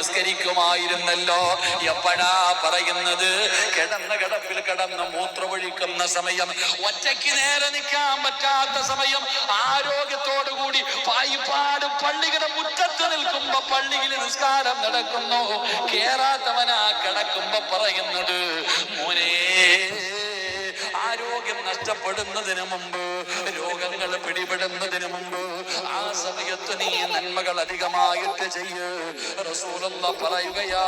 നിസ്കരിക്കുമായിരുന്നല്ലോ. എപ്പോഴാ പറയുന്നത്? കിടന്ന കിടപ്പിൽ കിടന്ന് മൂത്രമൊഴിക്കുന്ന സമയം, ഒറ്റയ്ക്ക് നേരെ നിൽക്കാൻ പറ്റാത്ത സമയം, ആരോഗ്യത്തോടുകൂടി പായിപ്പാട് പള്ളിയുടെ മുറ്റത്ത് നിൽക്കുമ്പോ പള്ളിയിൽ നിസ്കാരം നടക്കുന്നു. കേറാത്തവനാ കിടക്കുമ്പോ പറയുന്നത്, മോനെ, ആരോഗ്യം നഷ്ടപ്പെടുന്നതിന് മുമ്പ്, രോഗങ്ങൾ പിടിപെടുന്നതിന് മുമ്പ്, ആ സമയത്ത് നീ നന്മകൾ അധികമായിട്ട് ചെയ്യ്. റസൂലുള്ളാഹി പറയുകയാ,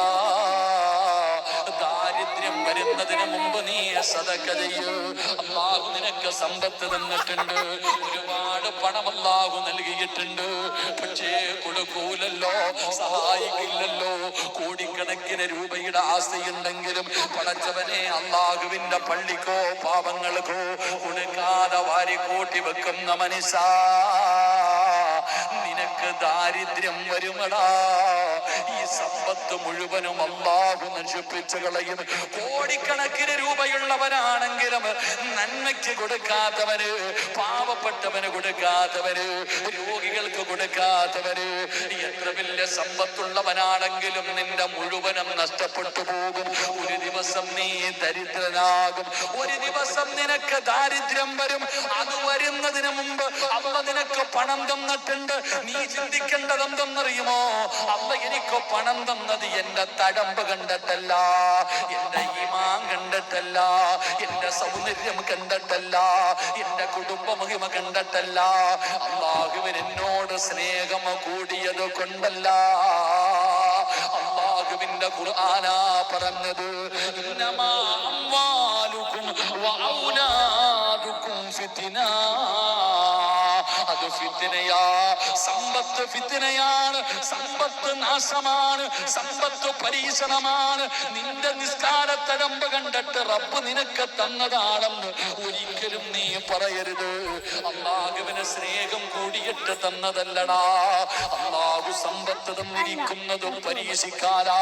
ദാരിദ്ര്യം വരുന്നതിന് മുമ്പ് നീ സദഖ ചെയ്യ്. അല്ലാഹു നിനക്ക് സമ്പത്ത് തന്നിട്ടുണ്ട്, ഒരുപാട് പണം അല്ലാഹു നൽകിയിട്ടുണ്ട്. പക്ഷേ കൊടുക്കൂലല്ലോ, സഹായിക്കില്ലല്ലോ. കോടിക്കണക്കിന് രൂപയുടെ ആസ്തിയുണ്ടെങ്കിലും പടച്ചവനെ, അല്ലാഹുവിന്റെ പള്ളിക്കോ പാവങ്ങൾക്കോ കൊടുക്കാതെ വാരി കൂട്ടി വെക്കുന്ന മനുഷ്യ, നിനക്ക് ദാരിദ്ര്യം വരുമടാ. ഈ സമ്പത്ത് മുഴുവനും അല്ലാഹു നശിപ്പിച്ചു കളയും. കോടിക്കണക്കിന് രൂപയുള്ളവരാണെങ്കിലും നന്മയ്ക്ക് കൊടുക്കാത്തവര്, പാവപ്പെട്ടവന് കൊടുക്കാത്തവര്, രോഗികൾക്ക് കൊടുക്കാത്തവര്, എത്ര വലിയ സമ്പത്തുള്ളവനാണെങ്കിലും നിന്റെ മുഴുവനും നഷ്ടപ്പെട്ടു പോകും. ഒരു ദിവസം നീ ദരിദ്രനാകും, ഒരു ദിവസം നിനക്ക് ദാരിദ്ര്യം വരും. അത് വരുന്നതിന് മുമ്പ് അല്ല നിനക്ക് പണം തന്നിട്ടുണ്ട്. നീ ചിന്തിക്കേണ്ടത് എന്തെന്നറിയുമോ? അല്ല എനിക്ക് പണം തന്നത് എന്റെ തടമ്പ് കണ്ടിട്ടല്ല, എന്റെ ഈമാൻ കണ്ടിട്ടല്ല, എന്റെ സൗന്ദര്യം കണ്ടിട്ടല്ല, എന്റെ കുടുംബ മഹിമ കണ്ടിട്ടല്ല. അല്ലാഹുവിന് എന്നോട് സ്നേഹം കൂടിയത് കൊണ്ടല്ല. അല്ലാഹുവിന്റെ ഖുർആനാ പറഞ്ഞത്, ഇന്നമാ അംവാലുകും വഔലാദുകും ഫിത്ന. അത് ഫിത്നയാ. സമ്പത്ത് ഫിത്നയാണ്, സമ്പത്ത് നാശമാണ്, സമ്പത്ത് പരീക്ഷണമാണ്. നിന്റെ നിസ്കാരത്തടമ്പ് കണ്ടിട്ട് റബ്ബ് നിനക്ക് തന്നതാണെന്ന് ഒരിക്കലും നീ പറയരുത്. അല്ലാഹുവിന് സ്നേഹം കൂടിയിട്ട് തന്നതല്ലടാ. അല്ലാഹു സമ്പത്ത് തന്നിരിക്കുന്നതും പരീക്ഷിക്കാനാ.